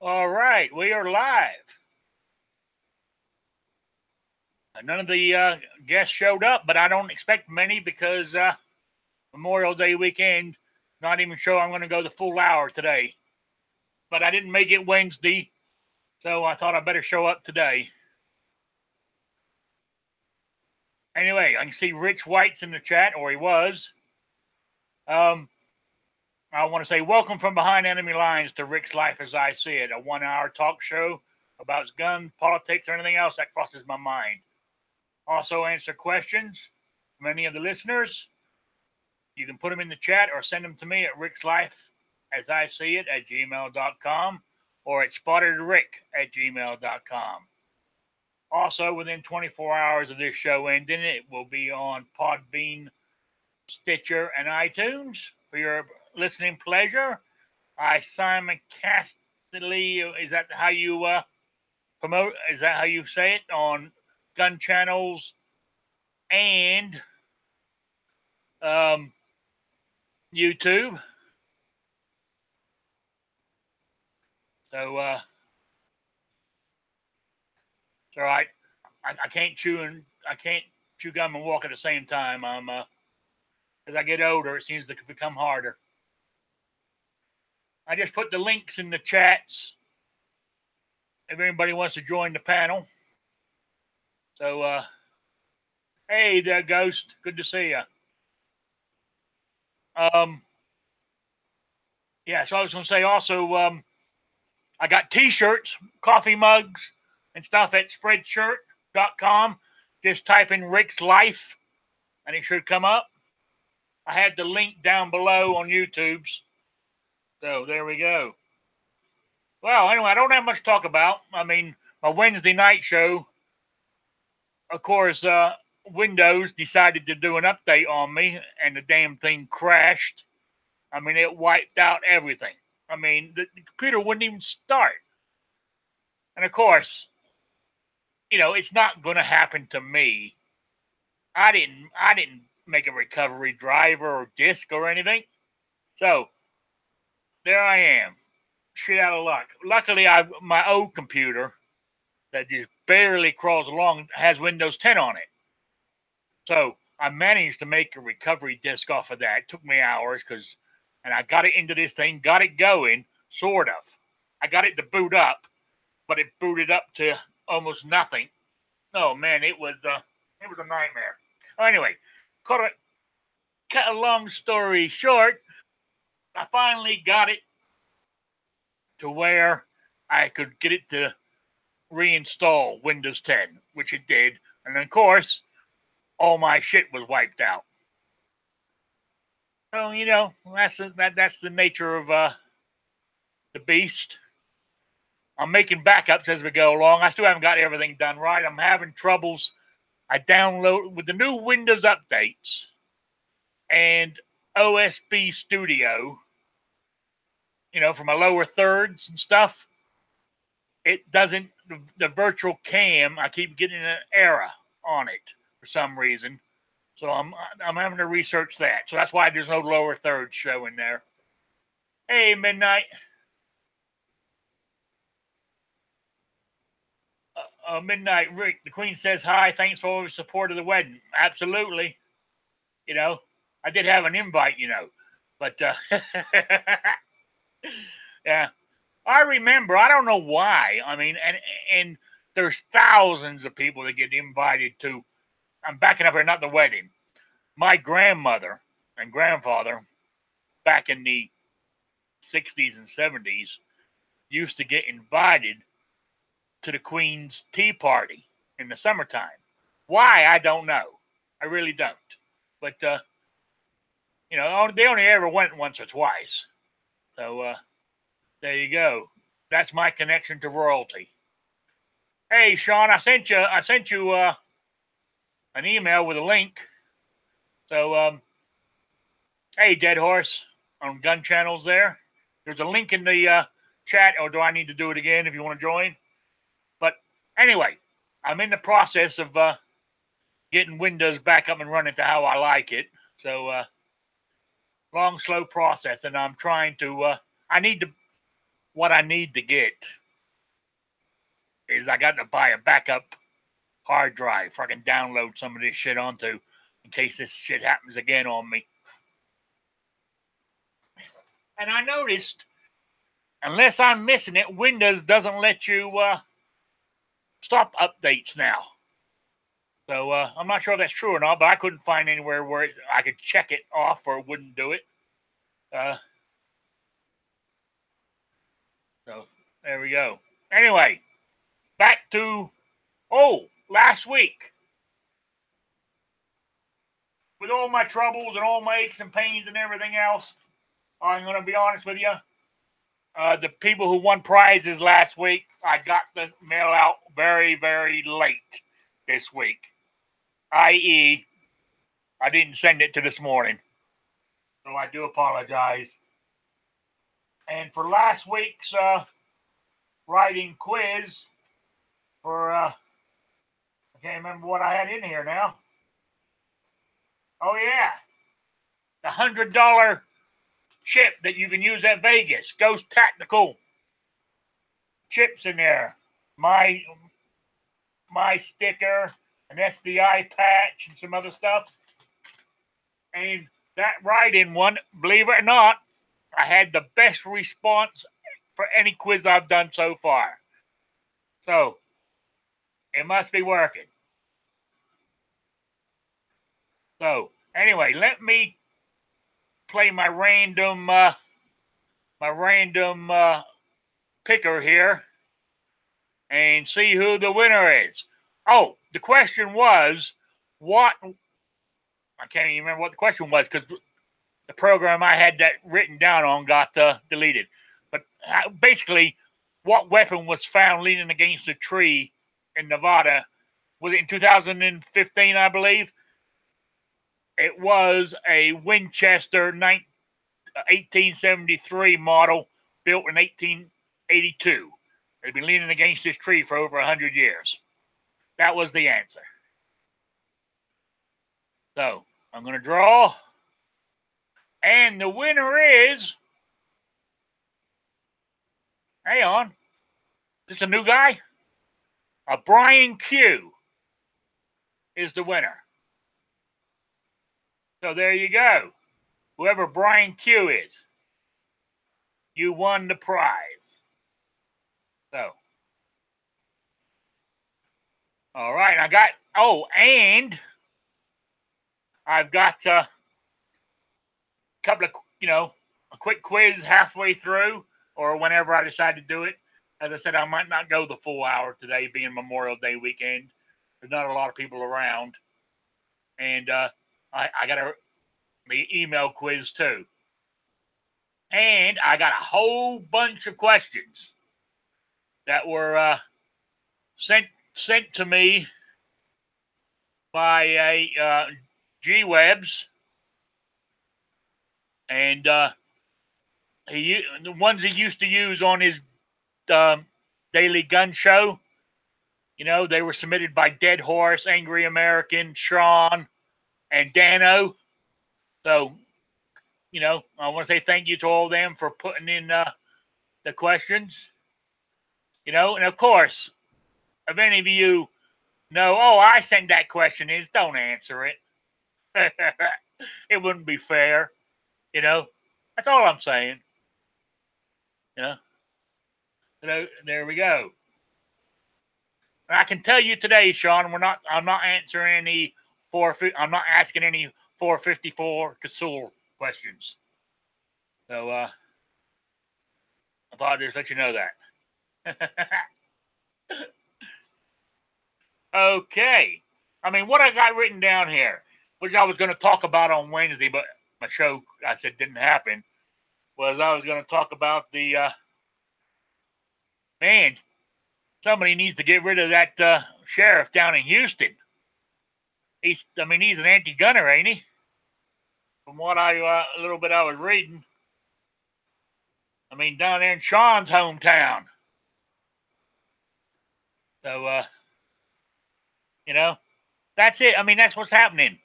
All right, we are live. None of the guests showed up, but I don't expect many because Memorial Day weekend. Not even sure I'm going to go the full hour today. But I didn't make it Wednesday, so I thought I better show up today. Anyway, I can see Rich White's in the chat, or he was. I want to say welcome from behind enemy lines to Rick's Life as I See It, a 1 hour talk show about gun, politics, or anything else that crosses my mind. Also answer questions from any of the listeners. You can put them in the chat or send them to me at rickslife@gmail.com or at spottedrick@gmail.com. Also, within 24 hours of this show ending, it will be on Podbean, Stitcher, and iTunes for your listening pleasure. I simulcastedly, is that how you promote? Is that how you say it on gun channels and YouTube? So it's all right. I can't chew gum and walk at the same time. As I get older, it seems to become harder. I just put the links in the chats if anybody wants to join the panel. So, hey there, Ghost. Good to see you. Yeah. So I was going to say also, I got T-shirts, coffee mugs, and stuff at Spreadshirt.com. Just type in Rick's Life, and it should come up. I had the link down below on YouTube's. So there we go. Well, anyway, I don't have much to talk about. I mean, my Wednesday night show, of course, Windows decided to do an update on me, and the damn thing crashed. I mean, it wiped out everything. I mean, the computer wouldn't even start. And of course, it's not going to happen to me. I didn't make a recovery driver or disk or anything. So there I am, shit out of luck. Luckily, my old computer that just barely crawls along has Windows 10 on it. So I managed to make a recovery disk off of that. It took me hours and I got it into this thing, got it going, sort of. I got it to boot up, but it booted up to almost nothing. Oh man, it was a nightmare. Oh, anyway, cut a long story short, I finally got it to where I could get it to reinstall Windows 10, which it did. And of course, all my shit was wiped out. So, that's the nature of the beast. I'm making backups as we go along. I still haven't got everything done right. I'm having troubles. I download with the new Windows updates and OSB Studio, for my lower thirds and stuff. It doesn't, the virtual cam, I keep getting an error on it for some reason. So I'm having to research that. So that's why there's no lower third show in there. Hey, Midnight. Midnight Rick, the Queen says hi. Thanks for all the support of the wedding. Absolutely. I did have an invite, but yeah. I remember. I don't know why. I mean, and there's thousands of people that get invited to. I'm backing up here, not the wedding. My grandmother and grandfather, back in the 60s and 70s, used to get invited to the Queen's tea party in the summertime. Why? I don't know. I really don't. But they only ever went once or twice. So there you go. That's my connection to royalty. Hey, Sean, I sent you an email with a link. So, hey, Dead Horse on Gun Channels there. There's a link in the chat, or do I need to do it again if you want to join? But anyway, I'm in the process of getting Windows back up and running to how I like it. So, long, slow process, and I'm trying to, I need to what I need to get is I got to buy a backup hard drive so I can download some of this shit onto in case this shit happens again on me. And I noticed, unless I'm missing it, Windows doesn't let you stop updates now. So I'm not sure if that's true or not, but I couldn't find anywhere where I could check it off or it wouldn't do it. So there we go. Anyway, back to, last week. With all my troubles and all my aches and pains and everything else, I'm going to be honest with you. The people who won prizes last week, I got the mail out very, very late this week. I.e., I didn't send it to this morning. So I do apologize. And for last week's writing quiz, I can't remember what I had in here now. Oh, yeah. The $100 chip that you can use at Vegas. Ghost Tactical chips in there. My sticker, an SDI patch, and some other stuff. And that write-in one, believe it or not, I had the best response for any quiz I've done so far. So, it must be working. So, anyway, let me play my random picker here and see who the winner is. Oh, the question was what? I can't even remember what the question was because the program I had that written down on got deleted. But basically, what weapon was found leaning against a tree in Nevada? Was it in 2015, I believe? It was a Winchester 1873 model built in 1882. It had been leaning against this tree for over 100 years. That was the answer. So, I'm going to draw. And the winner is... Hang on. This a new guy? Brian Q is the winner. So there you go. Whoever Brian Q is, you won the prize. So, all right. I got, and I've got a couple of, a quick quiz halfway through or whenever I decide to do it. As I said, I might not go the full hour today, being Memorial Day weekend. There's not a lot of people around. And I got the email quiz too. And I got a whole bunch of questions that were sent to me by G-Webs. And the ones he used to use on his daily gun show, they were submitted by Dead Horse, Angry American, Sean, and Dano. So, I want to say thank you to all of them for putting in the questions. And of course, if any of you know, I sent that question in, don't answer it. It wouldn't be fair. That's all I'm saying. There we go. And I can tell you today, Sean, I'm not answering any I'm not asking any 454 Cthulhu questions. So I thought I'd just let you know that. Okay. I mean, what I got written down here, which I was going to talk about on Wednesday, but my show, I said, didn't happen, was I was going to talk about the, man, somebody needs to get rid of that sheriff down in Houston. He's an anti-gunner, ain't he? From what a little bit I was reading. Down there in Sean's hometown. So, that's it. That's what's happening.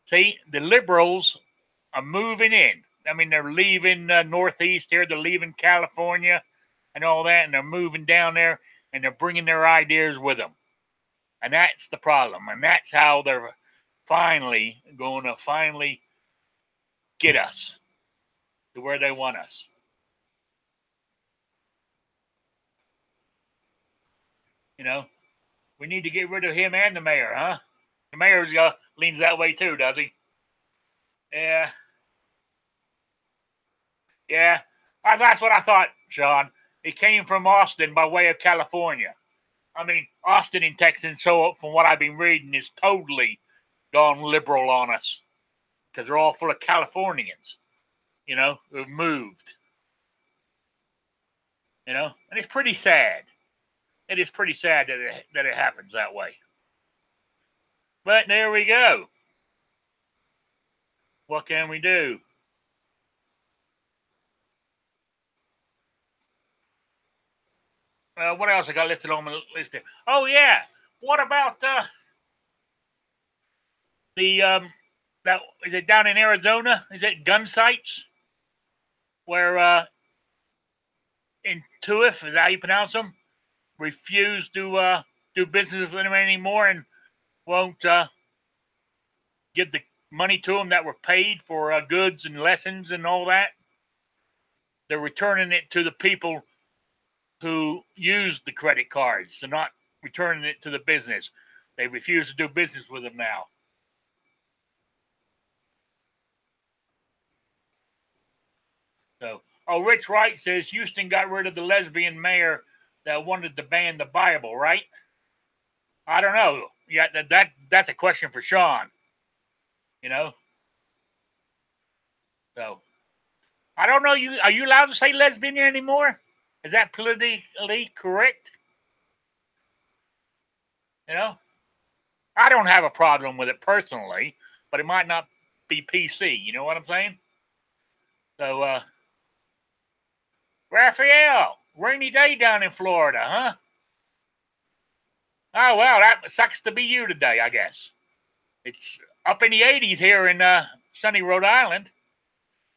See, the liberals are moving in. They're leaving Northeast here. They're leaving California. and all that, and they're moving down there, and they're bringing their ideas with them. And that's the problem. And that's how they're finally going to get us to where they want us. You know, we need to get rid of him and the mayor, huh? The mayor leans that way too, does he? Yeah. Yeah. That's what I thought, Sean. He came from Austin by way of California. I mean, Austin in Texas, so from what I've been reading, is totally gone liberal on us because they're all full of Californians, who've moved. And it's pretty sad. It is pretty sad that it happens that way. But there we go. What can we do? What else I got listed on my list here? Oh yeah. What about that is it down in Arizona? Is it gun sites where in Tuif, is that how you pronounce them? Refuse to do business with them anymore and won't give the money to them that were paid for goods and lessons and all that. They're returning it to the people who used the credit cards. They're not returning it to the business. They refuse to do business with them now. So, Rich Wright says Houston got rid of the lesbian mayor that wanted to ban the Bible, right? I don't know. Yeah, that's a question for Sean. So, I don't know. Are you allowed to say lesbian anymore? Is that politically correct? I don't have a problem with it personally, but it might not be PC. You know what I'm saying? So, Raphael, rainy day down in Florida, huh? Oh, well, that sucks to be you today, I guess. It's up in the 80s here in sunny Rhode Island.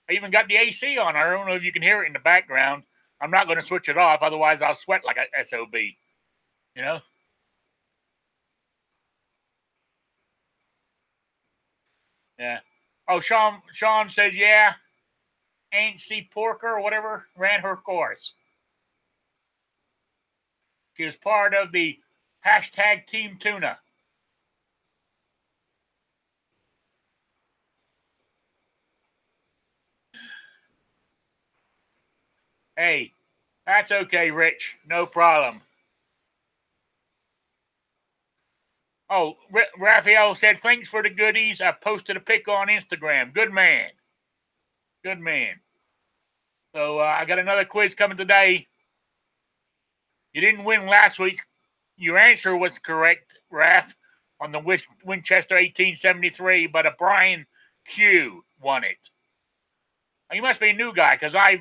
I even got the AC on. I don't know if you can hear it in the background. I'm not going to switch it off, otherwise I'll sweat like a SOB. Yeah. Oh, Sean says, yeah, Aunt C. Porker or whatever ran her course. She was part of the hashtag Team Tuna. Hey, that's okay, Rich. No problem. Oh, Raphael said, thanks for the goodies. I posted a pic on Instagram. Good man. Good man. So I got another quiz coming today. You didn't win last week. Your answer was correct, Raph, on the Winchester 1873, but a Brian Q won it. You must be a new guy because I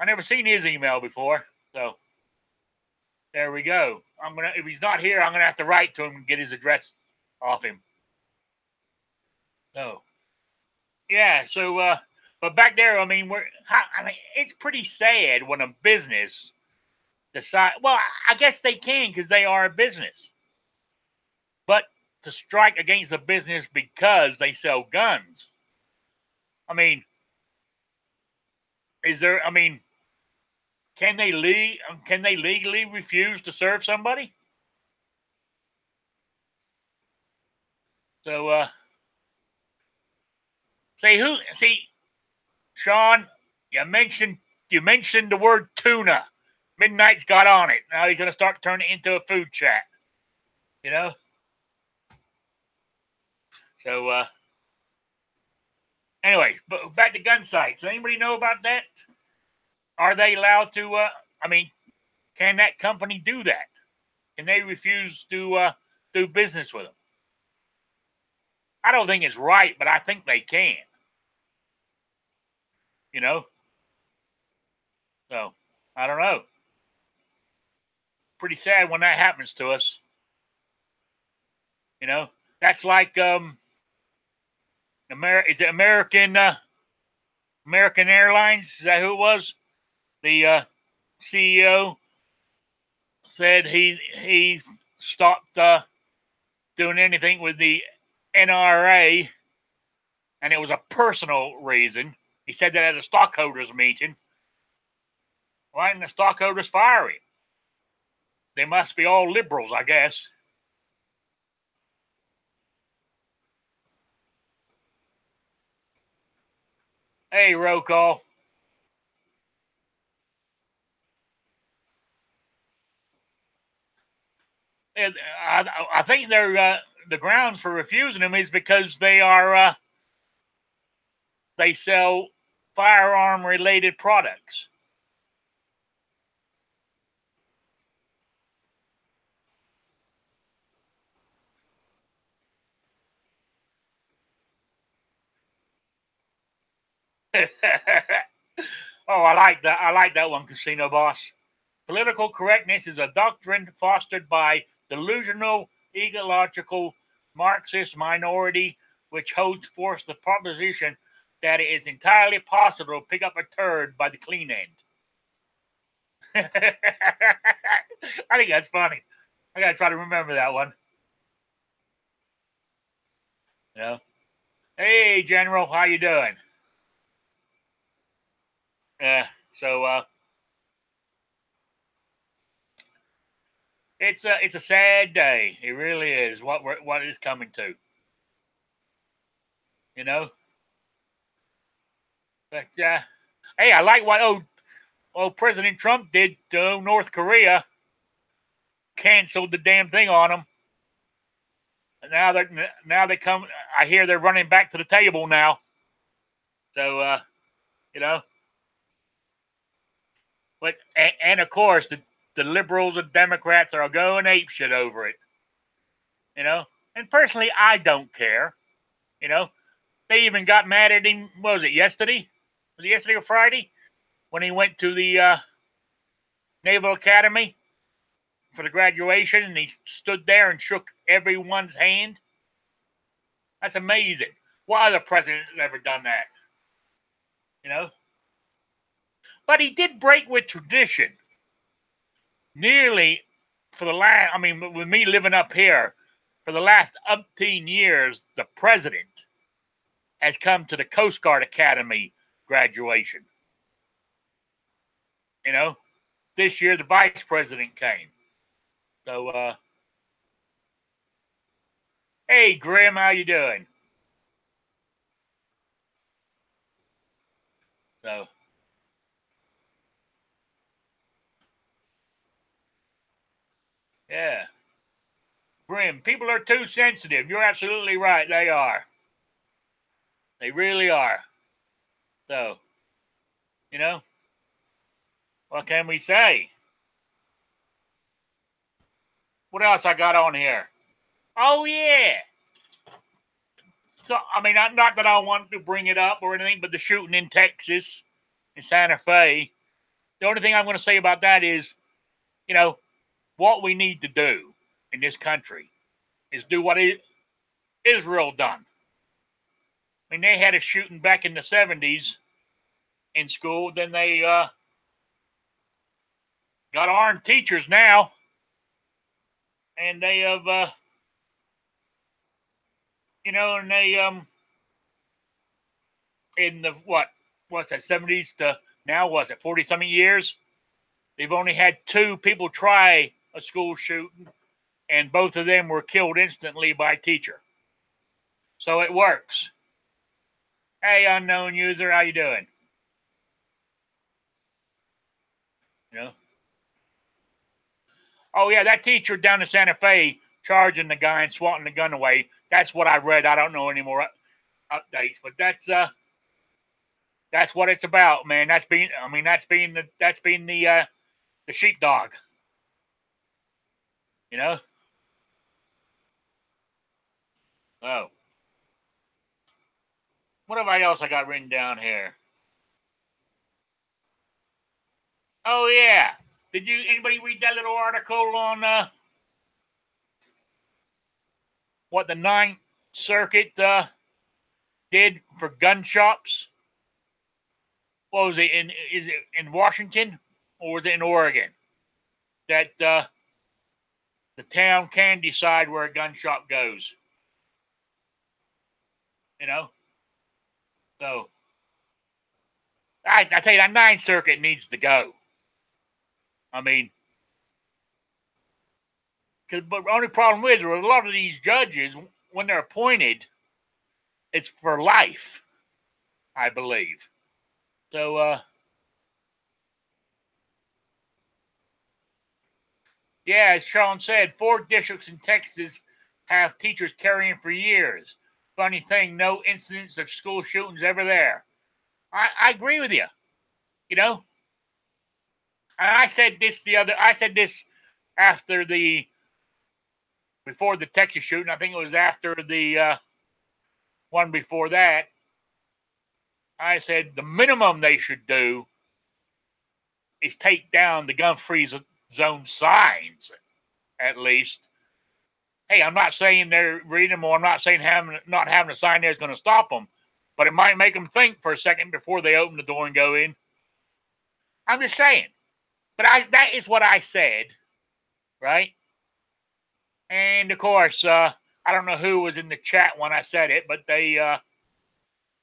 never seen his email before. So there we go. If he's not here, I'm gonna have to write to him and get his address off him. So yeah. So but back there, I mean, it's pretty sad when a business decide. Well, I guess they can because they are a business, but to strike against a business because they sell guns. I mean, is there? I mean, can they legally refuse to serve somebody? So, see, Sean, you mentioned the word tuna. Midnight's got on it. Now he's gonna start turning it into a food chat. So, anyway, but back to gun sites. Anybody know about that? Are they allowed to? I mean, can that company do that? Can they refuse to do business with them? I don't think it's right, but I think they can. So I don't know. Pretty sad when that happens to us. That's like is it American Airlines? Is that who it was? The CEO said he's stopped doing anything with the NRA, and it was a personal reason. He said that at a stockholders meeting. Why didn't the stockholders fire him? They must be all liberals, I guess. Hey, roll call. I think they're the grounds for refusing them is because they sell firearm related products. Oh, I like that. I like that one, Casino Boss. Political correctness is a doctrine fostered by delusional, egological Marxist minority which holds forth the proposition that it is entirely possible to pick up a turd by the clean end. I think that's funny. I gotta try to remember that one. Yeah. Hey, General, how you doing? Yeah. So it's a sad day. It really is. What it's coming to. You know. But hey, I like what President Trump did to North Korea. Canceled the damn thing on them. And now they come. I hear they're running back to the table now. So you know. But and of course the liberals and Democrats are going apeshit over it. You know. And personally, I don't care. You know. They even got mad at him. What was it, yesterday? Was it yesterday or Friday? When he went to the Naval Academy for the graduation and he stood there and shook everyone's hand. That's amazing. What other president has ever done that? You know? But he did break with tradition. Nearly for the last, I mean, with me living up here, for the last umpteen years, the president has come to the Coast Guard Academy graduation. You know? This year, the vice president came. So, hey, Grim, how you doing? So, yeah. Grim, people are too sensitive. You're absolutely right. They are. They really are. So, you know, what can we say? What else I got on here? Oh, yeah. So, I mean, not that I want to bring it up or anything, but the shooting in Texas, in Santa Fe. The only thing I'm going to say about that is, you know, what we need to do in this country is do what Israel done. I mean, they had a shooting back in the 70s in school. Then they got armed teachers now. And they have, you know, and they, in the, what's that, 70s to now, what's it, 40 something years? They've only had 2 people try a school shooting, and both of them were killed instantly by a teacher. So it works. Hey, unknown user, how you doing? You know? Oh, yeah, that teacher down in Santa Fe charging the guy and swatting the gun away. That's what I read. I don't know any more updates, but that's what it's about, man. That's being the sheepdog. You know? Oh. What have I else I got written down here? Oh yeah. Did anybody read that little article on what the Ninth Circuit did for gun shops? What was it is it in Washington? or was it in Oregon, that the town can decide where a gun shop goes. You know? So, I tell you, that Ninth Circuit needs to go. I mean, but the only problem is, with a lot of these judges, when they're appointed, it's for life, I believe. So, yeah, as Sean said, 4 districts in Texas have teachers carrying for years. Funny thing, no incidents of school shootings ever there. I agree with you. You know, and I said this after before the Texas shooting. I think it was after the one before that. I said the minimum they should do is take down the gun-free zone signs, at least. Hey, I'm not saying they're reading them, or I'm not saying not having a sign there is going to stop them, but it might make them think for a second before they open the door and go in. I'm just saying. But that is what I said, right? And of course, I don't know who was in the chat when I said it, but they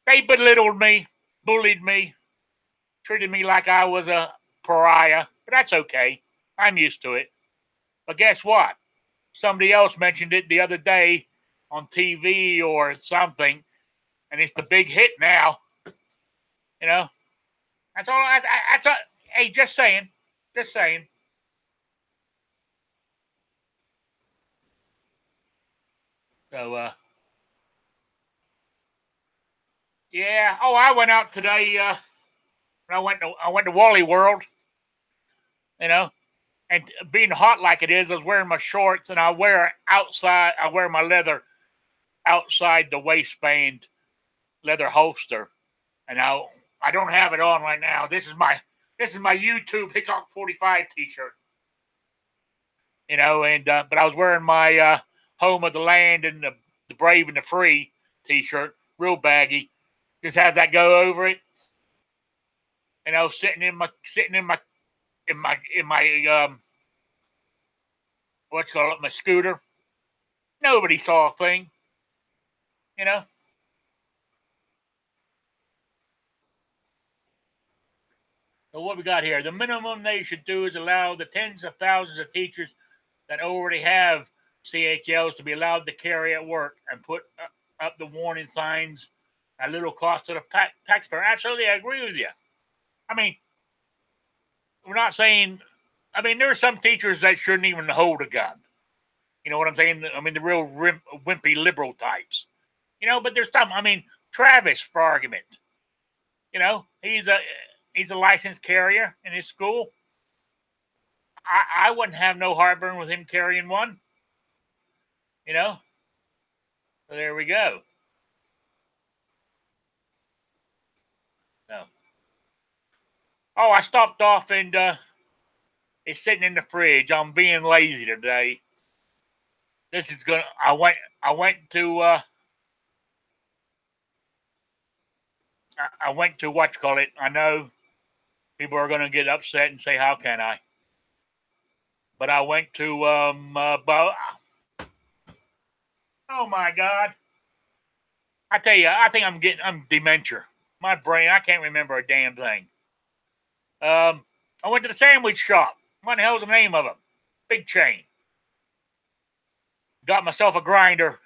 belittled me, bullied me, treated me like I was a pariah. But that's okay. I'm used to it. But guess what? Somebody else mentioned it the other day on TV or something, and it's the big hit now. You know, that's all. That's all. Hey, just saying. Just saying. So, yeah. Oh, I went out today. I went to Wally World. You know, and being hot like it is, I was wearing my shorts, and I wear my leather outside the waistband leather holster, and I don't have it on right now. This is my YouTube Hickok 45 T-shirt. You know, and but I was wearing my Home of the Land and the Brave and the Free T-shirt, real baggy. Just have that go over it. You know, sitting in my my scooter. Nobody saw a thing. You know. So what we got here? The minimum they should do is allow the tens of thousands of teachers that already have CHLs to be allowed to carry at work and put up the warning signs at little cost to the taxpayer. Absolutely, I agree with you. I mean, we're not saying. I mean, there are some teachers that shouldn't even hold a gun. You know what I'm saying? I mean, the real wimpy liberal types. You know, but there's some. I mean, Travis, for argument. You know, he's a licensed carrier in his school. I wouldn't have no heartburn with him carrying one. You know? So there we go. No. Oh, I stopped off and it's sitting in the fridge. I'm being lazy today. This is gonna I went to what you call it. I know people are gonna get upset and say, how can I? But I went to oh my God. I tell you, I think I'm dementia. My brain, I can't remember a damn thing. I went to the sandwich shop. What the hell's the name of them? Big chain. Got myself a grinder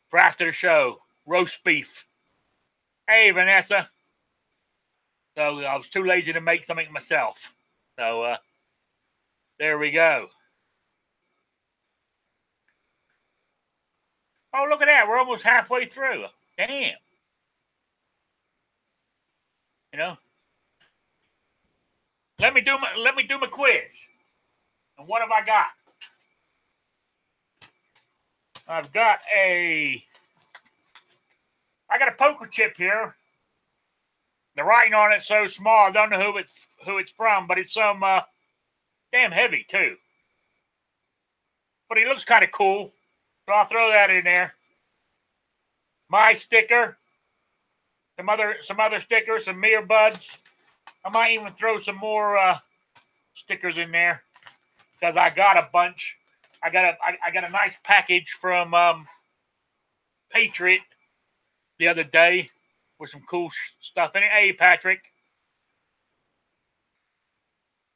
for after the show. Roast beef. Hey, Vanessa. So I was too lazy to make something myself. So there we go. Oh, look at that. We're almost halfway through. Damn. You know? Let me do my quiz. And what have I got? I got a poker chip here. The writing on it's so small, I don't know who it's from, but it's some damn heavy too. But he looks kind of cool, so I'll throw that in there. My sticker, some other stickers, some Mirror Buds. I might even throw some more stickers in there because I got a bunch. I got a nice package from Patriot the other day with some cool stuff in it. Hey, Patrick,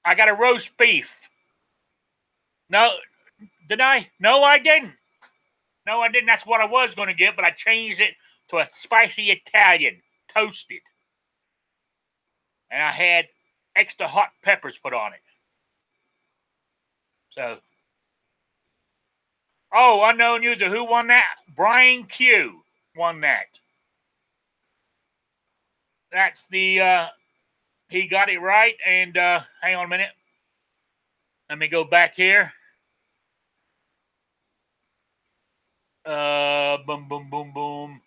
I got a roast beef. No, did I? No, I didn't. No, I didn't. That's what I was going to get, but I changed it to a spicy Italian, toasted. And I had extra hot peppers put on it. So, oh, unknown user, who won that? Brian Q won that. That's the, he got it right. And hang on a minute. Let me go back here. Boom, boom, boom, boom.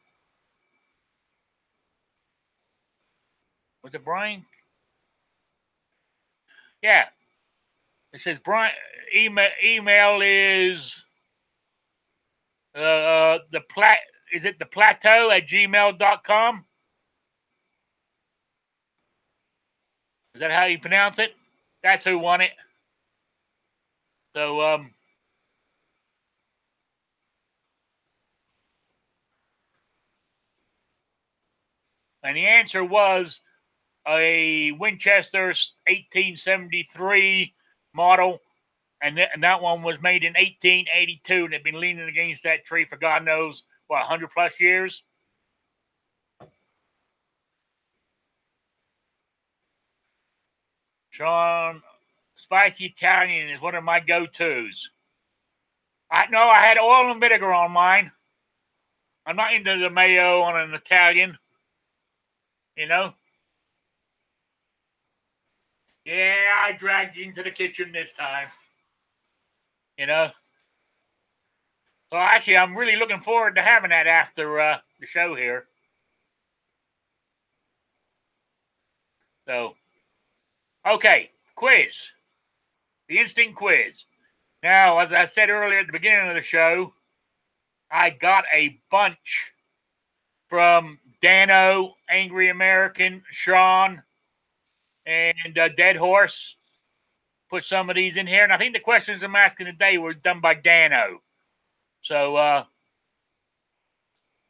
Was it Brian? Yeah. It says Brian. Email is is it the plateau at gmail.com? Is that how you pronounce it? That's who won it. So and the answer was a Winchester 1873 model, and that one was made in 1882, and they've been leaning against that tree for God knows what 100 plus years. Sean, spicy Italian is one of my go-tos. I know I had oil and vinegar on mine. I'm not into the mayo on an Italian, you know. Yeah, I dragged you into the kitchen this time, you know. So actually, I'm really looking forward to having that after the show here. So, okay, quiz. The instant quiz. Now, as I said earlier at the beginning of the show, I got a bunch from Dano, Angry American, Sean, and Dead Horse. Put some of these in here, and I think the questions I'm asking today were done by Dano. So,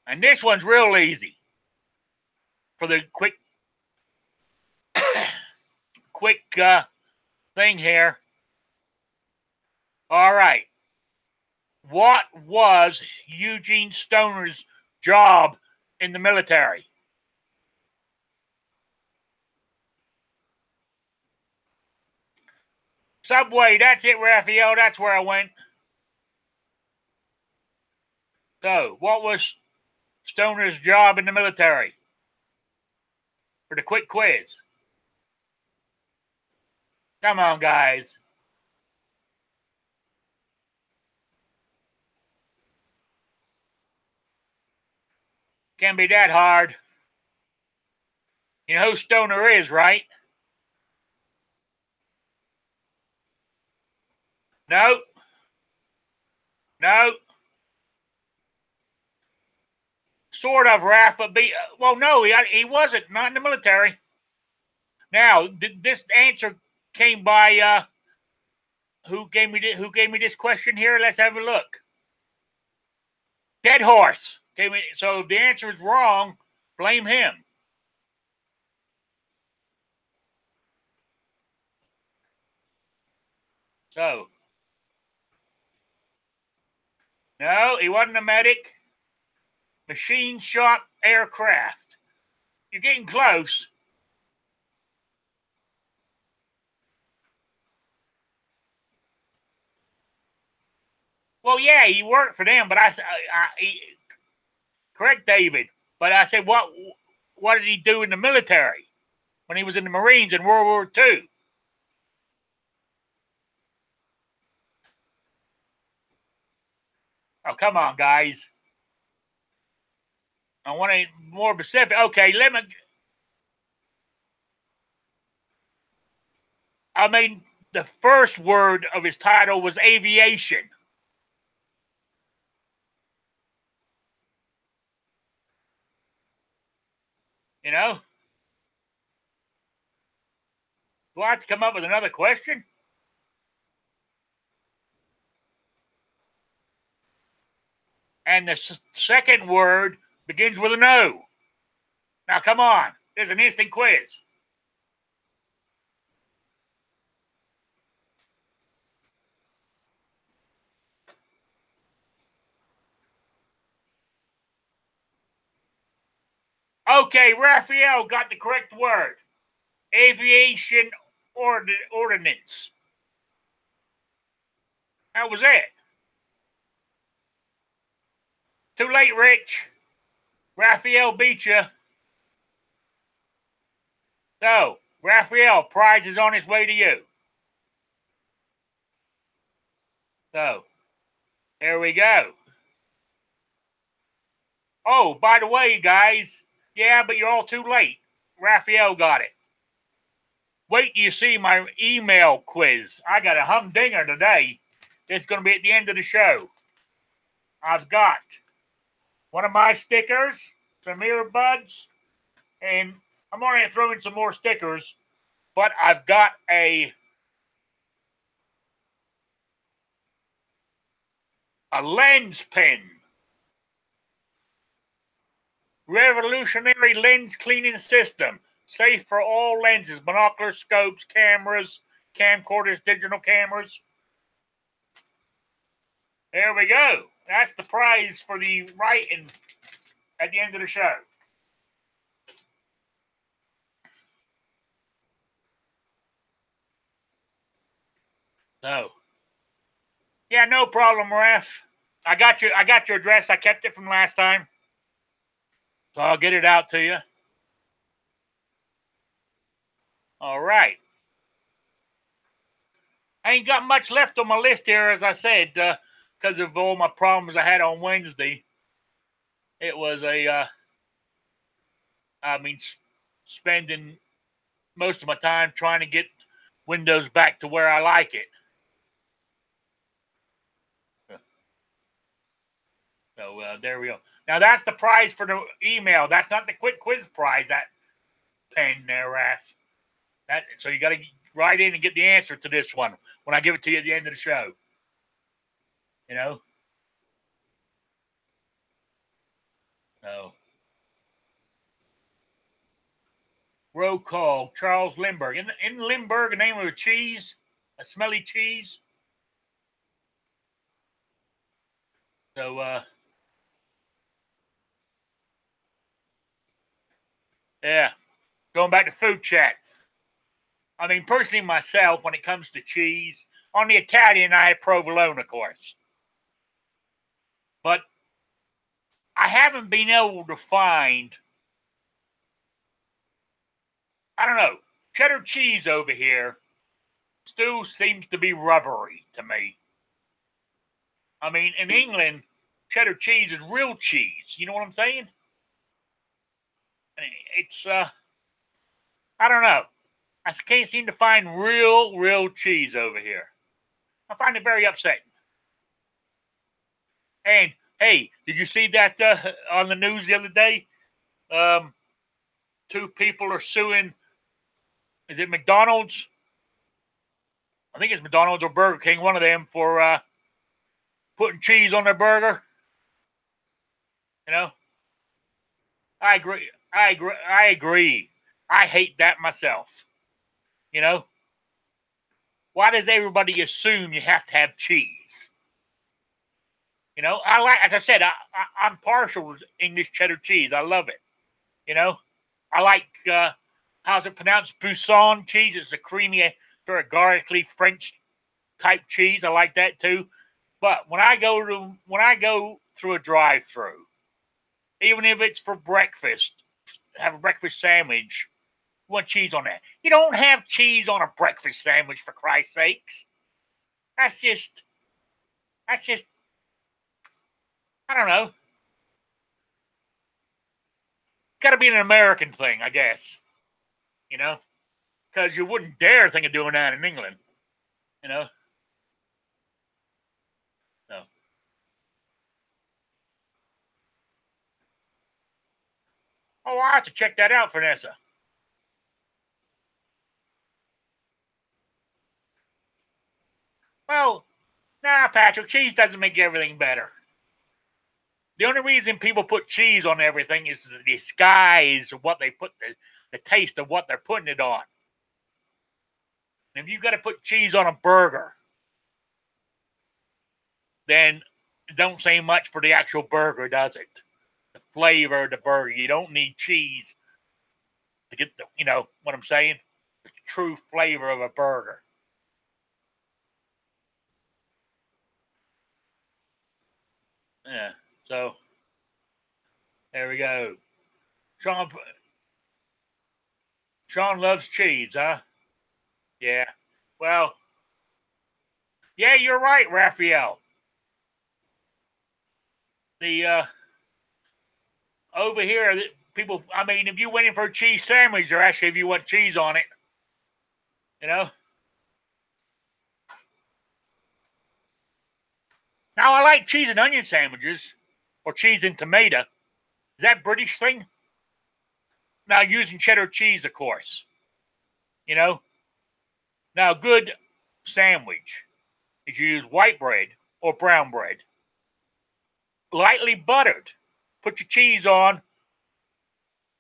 and this one's real easy for the quick thing here. All right. What was Eugene Stoner's job in the military? Subway, that's it, Raphael. That's where I went. So, what was Stoner's job in the military? For the quick quiz. Come on, guys. Can't be that hard. You know who Stoner is, right? No. No. Sort of, Raph, but well, no, he wasn't. Not in the military. Now, this answer came by who gave me this question here? Let's have a look. Dead Horse. So if the answer is wrong, blame him. So, no, he wasn't a medic. Machine shop aircraft. You're getting close. Well, yeah, he worked for them, but correct, David. But I said, what did he do in the military when he was in the Marines in World War II? Oh, come on, guys. I want to more specific. Okay, I mean, the first word of his title was aviation. You know? Do I have to come up with another question? And the second word begins with an O. Now, come on. There's an instant quiz. Okay, Raphael got the correct word. Aviation ordnance. That was it. Too late, Rich. Raphael beat you. So, Raphael, prize is on its way to you. So, there we go. Oh, by the way, guys, yeah, but you're all too late. Raphael got it. Wait till you see my email quiz. I got a humdinger today. It's going to be at the end of the show. I've got one of my stickers, some earbuds, and I'm going to throw in some more stickers, but I've got a lens pen. Revolutionary lens cleaning system. Safe for all lenses, binoculars, scopes, cameras, camcorders, digital cameras. There we go. That's the prize for the writing at the end of the show. So, yeah, no problem, Ref. I got your address. I kept it from last time. So I'll get it out to you. All right. I ain't got much left on my list here, as I said, because of all my problems I had on Wednesday. It was spending most of my time trying to get Windows back to where I like it. So there we go. Now that's the prize for the email. That's not the quick quiz prize. That pen there, Raph. So you got to write in and get the answer to this one when I give it to you at the end of the show. You know. So. Roll call. Charles Lindbergh. In Lindbergh, a name of a cheese, a smelly cheese. So yeah. Going back to food chat. I mean, personally, myself, when it comes to cheese, on the Italian, I have provolone, of course. But I haven't been able to find, I don't know, cheddar cheese over here still seems to be rubbery to me. I mean, in England, cheddar cheese is real cheese. You know what I'm saying? It's, I don't know. I can't seem to find real cheese over here. I find it very upsetting. And hey, did you see that on the news the other day? Two people are suing. Is it McDonald's? I think it's McDonald's or Burger King. One of them for putting cheese on their burger. You know, I agree. I agree. I hate that myself. You know, why does everybody assume you have to have cheese? You know, I like, as I said, I'm partial to English cheddar cheese. I love it. You know, I like, how's it pronounced? Buisson cheese. It's a creamy, sort of garlicky French type cheese. I like that too. But when I go through a drive-through, even if it's for breakfast, have a breakfast sandwich, you want cheese on that. You don't have cheese on a breakfast sandwich, for Christ's sakes. That's just, I don't know. Got to be an American thing, I guess. You know, because you wouldn't dare think of doing that in England. You know. No. Oh, I have to check that out, Vanessa. Well, nah, Patrick, cheese doesn't make everything better. The only reason people put cheese on everything is to disguise what they put the taste of what they're putting it on. And if you got to put cheese on a burger, then it don't say much for the actual burger, does it? The flavor of the burger. You don't need cheese to get the, you know what I'm saying? The true flavor of a burger. Yeah. So there we go. Sean Sean loves cheese, huh? Yeah. Well, yeah, you're right, Raphael. The over here, people. I mean, if you went in for a cheese sandwich, or actually, if you want cheese on it, you know. Now, I like cheese and onion sandwiches, or cheese and tomato. Is that British thing? Now, using cheddar cheese, of course. You know. Now, good sandwich is you use white bread or brown bread, lightly buttered. Put your cheese on,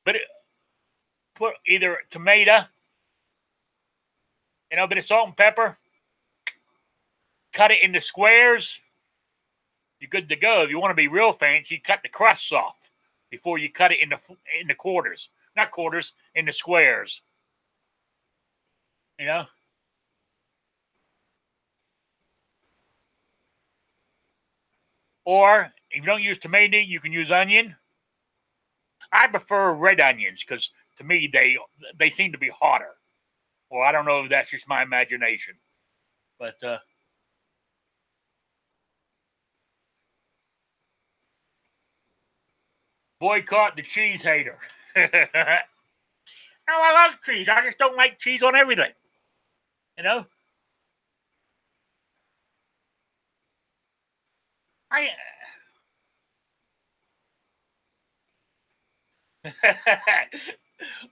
but put either tomato, a bit of salt and pepper. Cut it into squares. You're good to go. If you want to be real fancy, you cut the crusts off before you cut it into quarters. Not quarters, into squares. You know? Or if you don't use tomato, you can use onion. I prefer red onions because to me they seem to be hotter. Or I don't know if that's just my imagination. But boycott the cheese hater. No, I love cheese. I just don't like cheese on everything. You know? I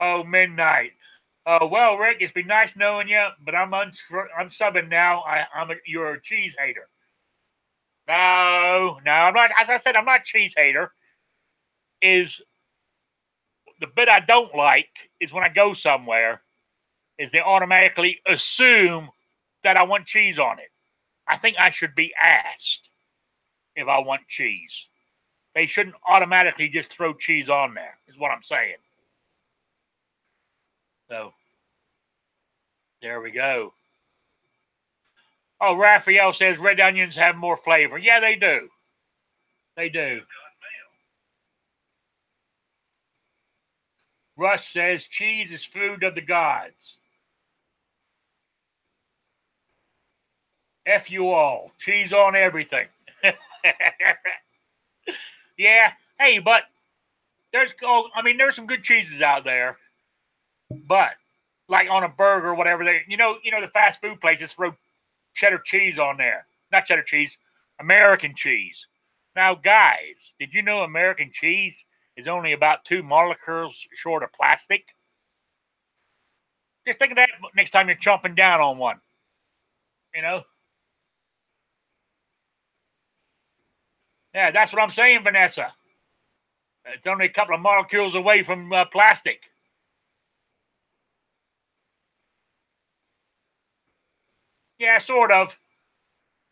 Oh, midnight. Well, Rick, it's been nice knowing you, but I'm subbing now. You're a cheese hater. No, I'm not. As I said, I'm not a cheese hater. Is the bit I don't like is when I go somewhere, is they automatically assume that I want cheese on it. I think I should be asked if I want cheese. They shouldn't automatically just throw cheese on there, is what I'm saying. So, there we go. Oh, Raphael says red onions have more flavor. Yeah, they do. They do. Russ says cheese is food of the gods. F you all. Cheese on everything. Yeah. Hey, but there's some good cheeses out there. But like on a burger or whatever, the fast food places throw cheddar cheese on there. Not cheddar cheese, American cheese. Now, guys, did you know American cheese is only about 2 molecules short of plastic? Just think of that next time you're chomping down on one. You know? Yeah, that's what I'm saying, Vanessa. It's only a couple of molecules away from plastic. Yeah, sort of.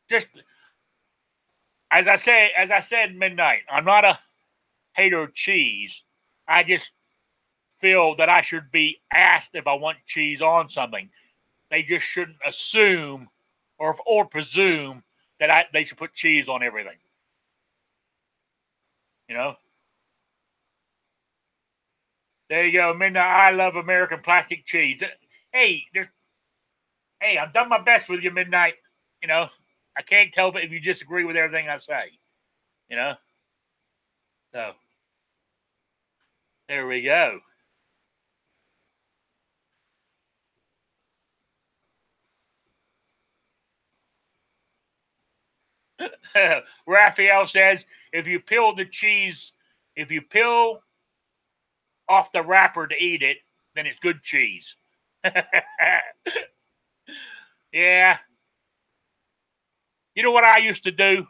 Just as I said, midnight. I'm not a hater of cheese. I just feel that I should be asked if I want cheese on something. They just shouldn't assume or presume that they should put cheese on everything. You know? There you go, midnight. I love American plastic cheese. Hey, I've done my best with you, midnight. You know, I can't tell if you disagree with everything I say. You know, so there we go. Raphael says if you peel the cheese, if you peel off the wrapper to eat it, then it's good cheese. Yeah, know what I used to do?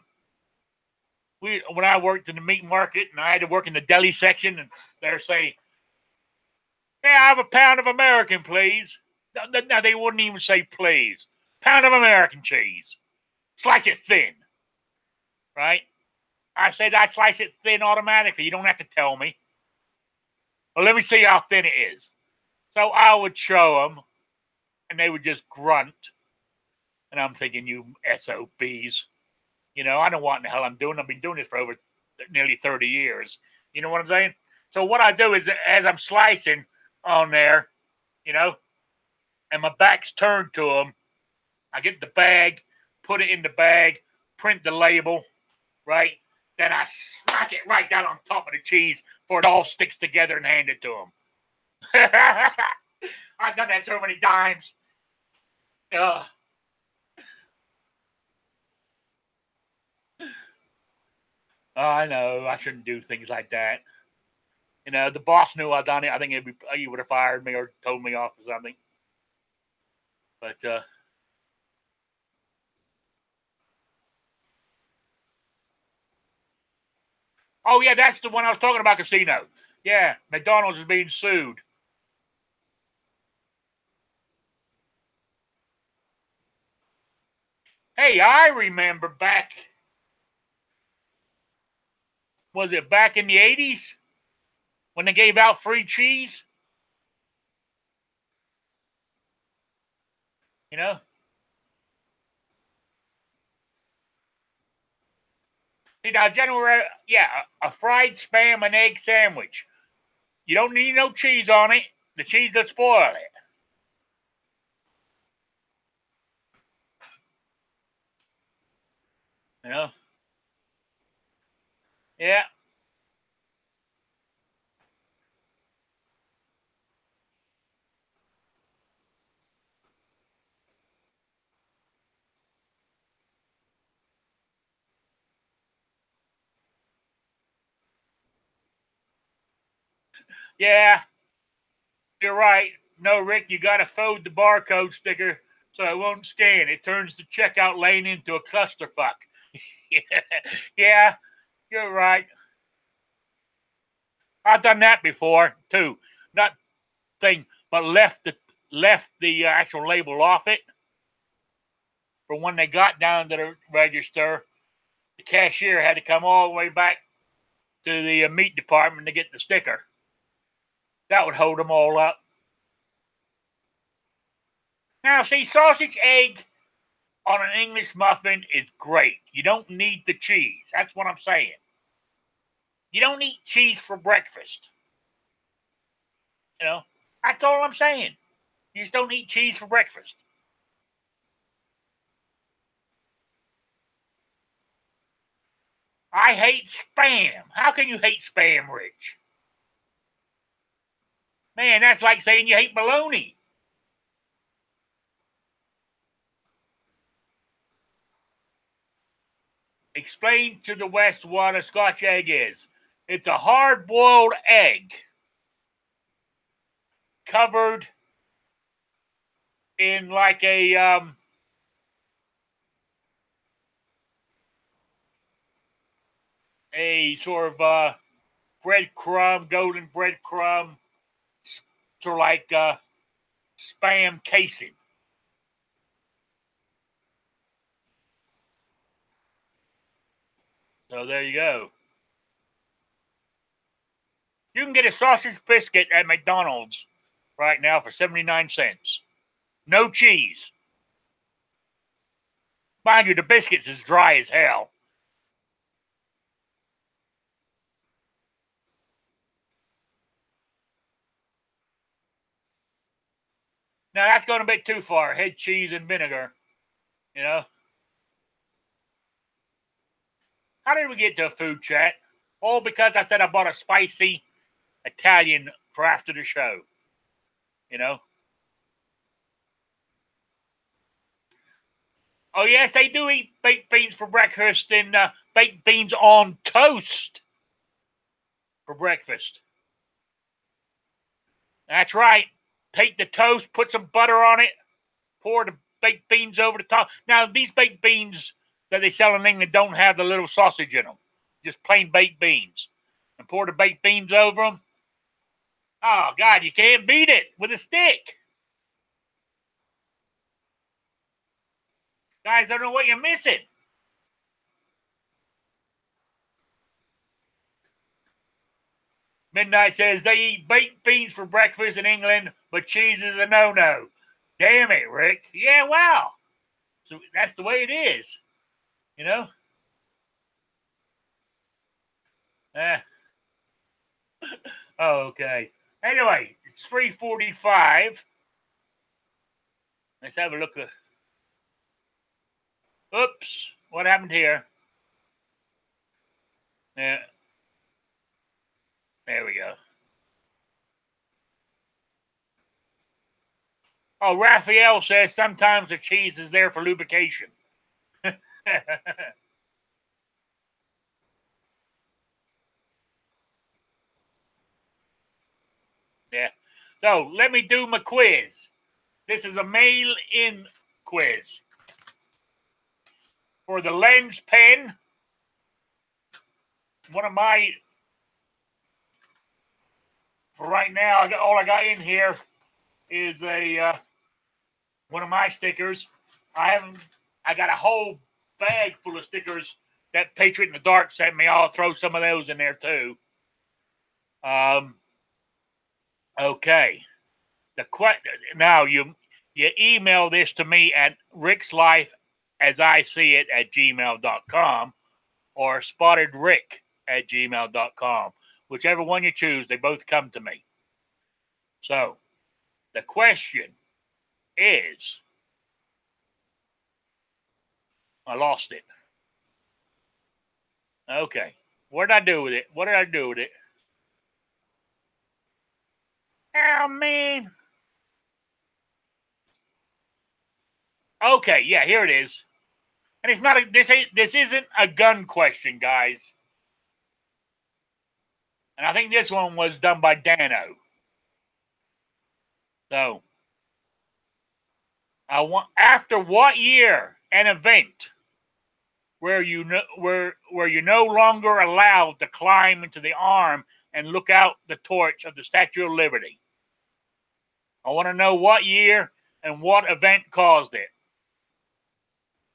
When I worked in the meat market and I had to work in the deli section, and they're saying, "Yeah, I have a pound of American, please." Now they wouldn't even say please. Pound of American cheese. Slice it thin, right? I said I slice it thin automatically. You don't have to tell me. Well, let me see how thin it is. So I would show them, and they would just grunt. And I'm thinking, you SOBs. You know, I know what in the hell I'm doing. I've been doing this for over nearly 30 years. You know what I'm saying? So what I do is, as I'm slicing on there, you know, and my back's turned to them, I get the bag, put it in the bag, print the label, right? Then I smack it right down on top of the cheese before it all sticks together and hand it to them. I've done that so many times. Ugh. Oh, I know. I shouldn't do things like that. You know, the boss knew I done it. I think he would have fired me or told me off or something. But oh yeah, that's the one I was talking about. Casino. Yeah, McDonald's is being sued. Hey, I remember back. Was it back in the 80s when they gave out free cheese? You know. See, now, January, yeah, a fried spam and egg sandwich. You don't need no cheese on it. The cheese will spoil it. You know? Yeah. Yeah, you're right. No, Rick, you got to fold the barcode sticker so it won't scan. It turns the checkout lane into a clusterfuck. Yeah, you're right. I've done that before too. Not thing, but left the actual label off it for when they got down to the register. The cashier had to come all the way back to the meat department to get the sticker. That would hold them all up. Now, see, sausage egg on an English muffin is great. You don't need the cheese. That's what I'm saying. You don't eat cheese for breakfast. You know, that's all I'm saying. You just don't eat cheese for breakfast. I hate spam. How can you hate spam, Rich? Man, that's like saying you hate bologna. Explain to the West what a Scotch egg is. It's a hard boiled egg covered in like a sort of breadcrumb, golden breadcrumb, sort of like spam casing. So there you go. You can get a sausage biscuit at McDonald's right now for 79 cents. No cheese. Mind you, the biscuit's as dry as hell. Now that's going a bit too far. Head cheese and vinegar. You know? How did we get to a food chat? All because I said I bought a spicy Italian for after the show. You know? Oh, yes, they do eat baked beans for breakfast and baked beans on toast for breakfast. That's right. Take the toast, put some butter on it, pour the baked beans over the top. Now, these baked beans that they sell in England don't have the little sausage in them. Just plain baked beans. And pour the baked beans over them. Oh, God, you can't beat it with a stick. Guys, don't know what you're missing. Midnight says they eat baked beans for breakfast in England, but cheese is a no-no. Damn it, Rick. Yeah, wow. So that's the way it is. You know? Okay. Anyway, it's 3:45. Let's have a look at. Oops. What happened here? Yeah. There we go. Oh, Raphael says sometimes the cheese is there for lubrication. Yeah. So let me do my quiz. This is a mail-in quiz. For the lens pen, one of my, for right now, all I got in here is a one of my stickers. I got a whole bag full of stickers that Patriot in the Dark sent me. I'll throw some of those in there too. Okay. Now you email this to me at rickslife@gmail.com or spottedrick@gmail.com. Whichever one you choose, they both come to me. So the question is, I lost it. Okay. What did I do with it? Oh, man. Okay, yeah, here it is. And it's not this isn't a gun question, guys. And I think this one was done by Dano. So, after what year an event where you're no longer allowed to climb into the arm and look out the torch of the Statue of Liberty? I want to know what year and what event caused it.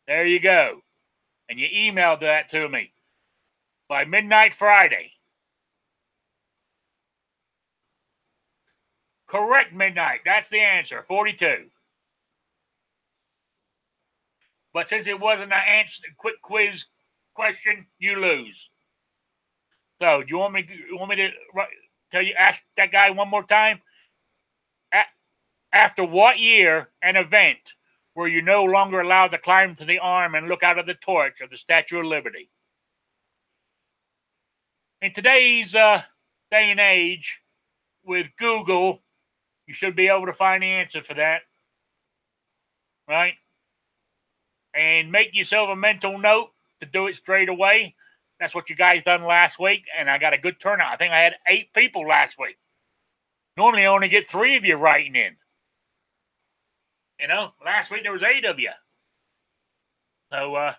There you go. And you emailed that to me by midnight Friday. Correct, midnight. That's the answer. 42. But since it wasn't an answer, quick quiz question, you lose. So, do you want me to ask that guy one more time? After what year and event were you no longer allowed to climb to the arm and look out of the torch of the Statue of Liberty? In today's day and age, with Google, you should be able to find the answer for that, right? And make yourself a mental note to do it straight away. That's what you guys done last week, and I got a good turnout. I think I had 8 people last week. Normally, I only get 3 of you writing in. You know, last week there was 8 of you. So,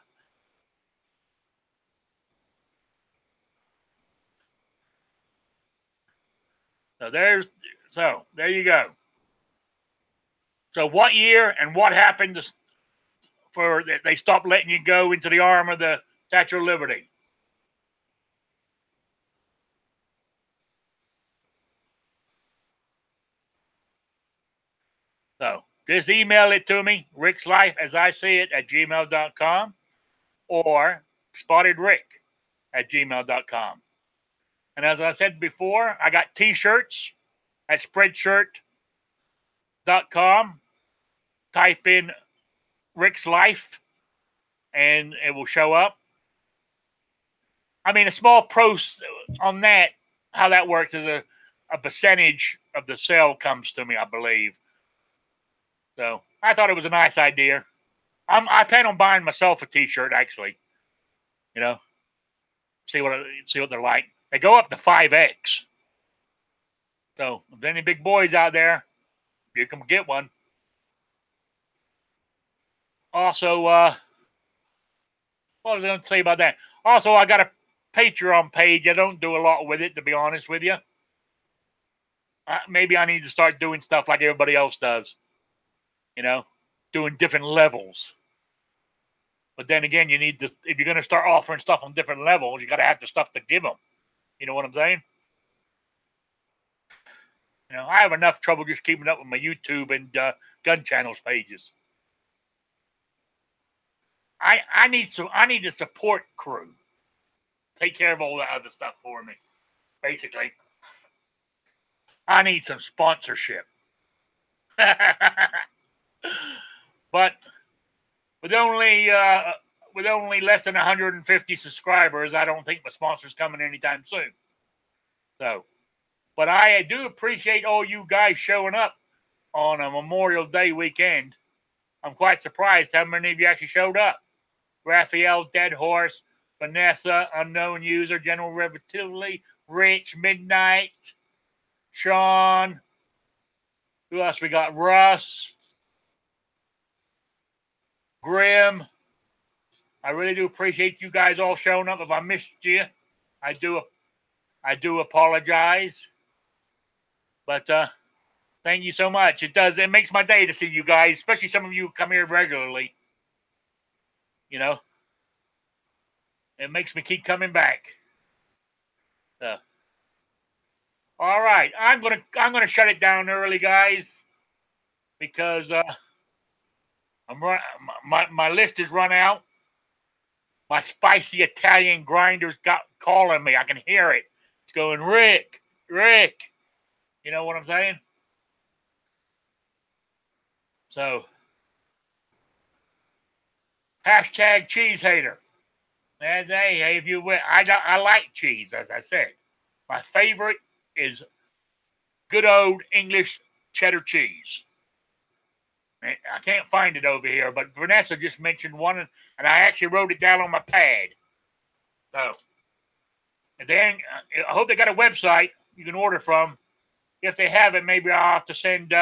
there you go. So, what year and what happened for they stopped letting you go into the arm of the Statue of Liberty? So, just email it to me, rickslife@gmail.com or spottedrick@gmail.com. And as I said before, I got t-shirts at spreadshirt.com. Type in Rick's Life and it will show up. I mean, a small pros on that, how that works is a percentage of the sale comes to me, I believe. So I thought it was a nice idea. I plan on buying myself a t-shirt, actually. You know, see what they're like. They go up to 5X. So if there's any big boys out there, you can get one. Also, What was I going to say about that? Also, I got a Patreon page. I don't do a lot with it, to be honest with you. Maybe I need to start doing stuff like everybody else does. You know, doing different levels. But then again, you need to, if you're going to start offering stuff on different levels, you got to have the stuff to give them. You know what I'm saying? You know, I have enough trouble just keeping up with my YouTube and gun channels pages. I need a support crew. Take care of all that other stuff for me. Basically, I need some sponsorship. But with only less than 150 subscribers, I don't think my sponsor's coming anytime soon. So, but I do appreciate all you guys showing up on a Memorial Day weekend. I'm quite surprised how many of you actually showed up. Raphael, Dead Horse, Vanessa, Unknown User, General Relatively, Rich, Midnight, Sean. Who else we got? Russ, Grim. I really do appreciate you guys all showing up. If I missed you, I do apologize. But thank you so much. It makes my day to see you guys, especially some of you who come here regularly. You know, it makes me keep coming back. All right, I'm gonna shut it down early, guys, because my list is run out. My spicy Italian grinder's got calling me. I can hear it. It's going, Rick. You know what I'm saying? So, hashtag cheese hater. As if you will, I like cheese, as I said. My favorite is good old English cheddar cheese. I can't find it over here, but Vanessa just mentioned one, and I actually wrote it down on my pad. So, and then I hope they got a website you can order from. If they haven't, maybe I'll have to send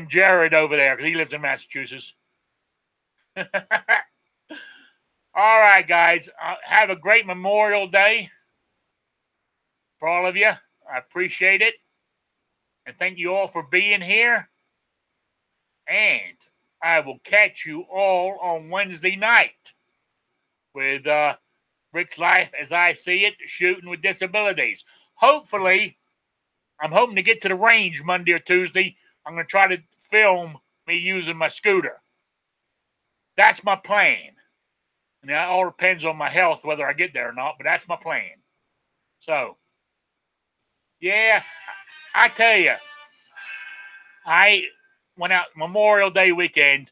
Jared over there because he lives in Massachusetts. All right, guys. Have a great Memorial Day for all of you. I appreciate it. And thank you all for being here. And I will catch you all on Wednesday night with Rick's Life as I See It, Shooting with Disabilities. Hopefully, I'm hoping to get to the range Monday or Tuesday. I'm going to try to film me using my scooter. That's my plan. And that all depends on my health, whether I get there or not, but that's my plan. So, yeah, I tell you, I went out Memorial Day weekend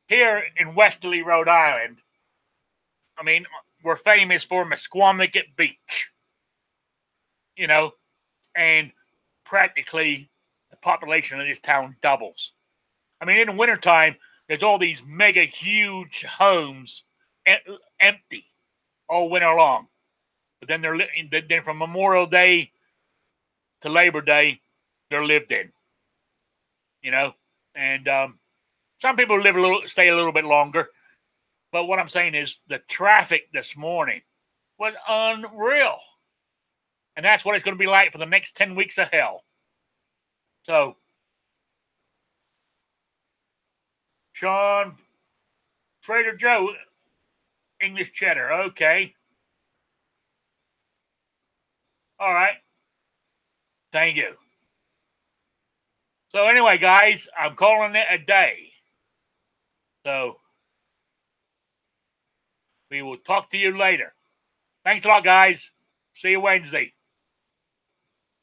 here in Westerly, Rhode Island. I mean, we're famous for Mesquamaket Beach, you know, and practically the population of this town doubles. I mean, in the wintertime, there's all these mega huge homes empty all winter long. But then then from Memorial Day to Labor Day, they're lived in, you know, and some people stay a little bit longer. But what I'm saying is the traffic this morning was unreal. And that's what it's going to be like for the next 10 weeks of hell. So, Sean, Trader Joe, English cheddar. Okay. All right. Thank you. So anyway, guys, I'm calling it a day. So we will talk to you later. Thanks a lot, guys. See you Wednesday.